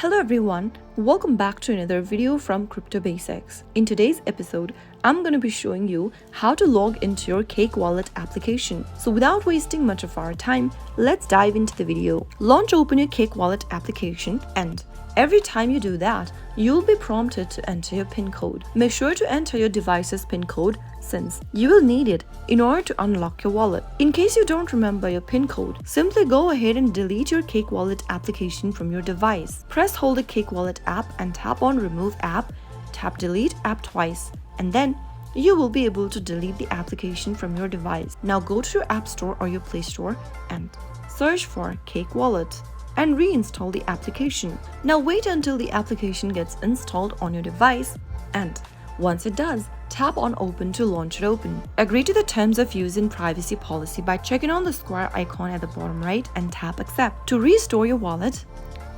Hello everyone, welcome back to another video from Crypto Basics. In today's episode, I'm going to be showing you how to log into your Cake Wallet application. So without wasting much of our time, let's dive into the video. Launch open your Cake Wallet application and every time you do that, you'll be prompted to enter your PIN code. Make sure to enter your device's PIN code since you will need it in order to unlock your wallet. In case you don't remember your PIN code, simply go ahead and delete your Cake Wallet application from your device. Press hold the Cake Wallet app and tap on Remove App, tap Delete App twice, and then you will be able to delete the application from your device. Now go to your App Store or your Play Store and search for Cake Wallet and reinstall the application. Now wait until the application gets installed on your device, and once it does, tap on Open to launch it open. Agree to the terms of use and privacy policy by checking on the square icon at the bottom right and tap Accept. To restore your wallet,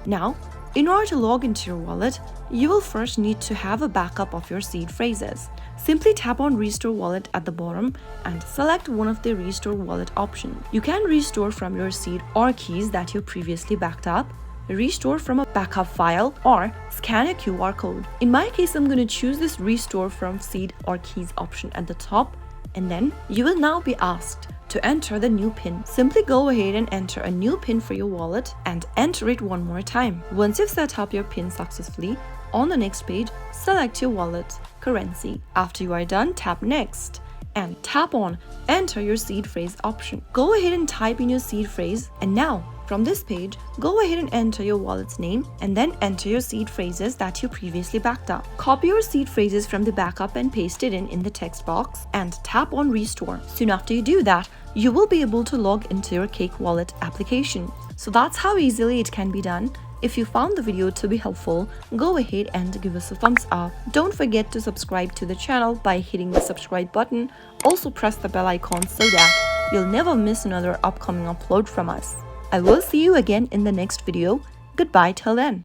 now, in order to log into your wallet, you will first need to have a backup of your seed phrases. Simply tap on Restore Wallet at the bottom and select one of the Restore Wallet options. You can restore from your seed or keys that you previously backed up, restore from a backup file, or scan a QR code. In my case, I'm going to choose this Restore from seed or keys option at the top, and then you will now be asked to enter the new PIN. Simply go ahead and enter a new PIN for your wallet and enter it one more time. Once you've set up your PIN successfully, on the next page, select your wallet currency. After you are done, tap Next and tap on Enter your seed phrase option. Go ahead and type in your seed phrase, and now from this page, go ahead and enter your wallet's name and then enter your seed phrases that you previously backed up. Copy your seed phrases from the backup and paste it in the text box and tap on Restore. Soon after you do that, you will be able to log into your Cake Wallet application. So that's how easily it can be done. If you found the video to be helpful, go ahead and give us a thumbs up. Don't forget to subscribe to the channel by hitting the subscribe button. Also press the bell icon so that you'll never miss another upcoming upload from us. I will see you again in the next video. Goodbye till then.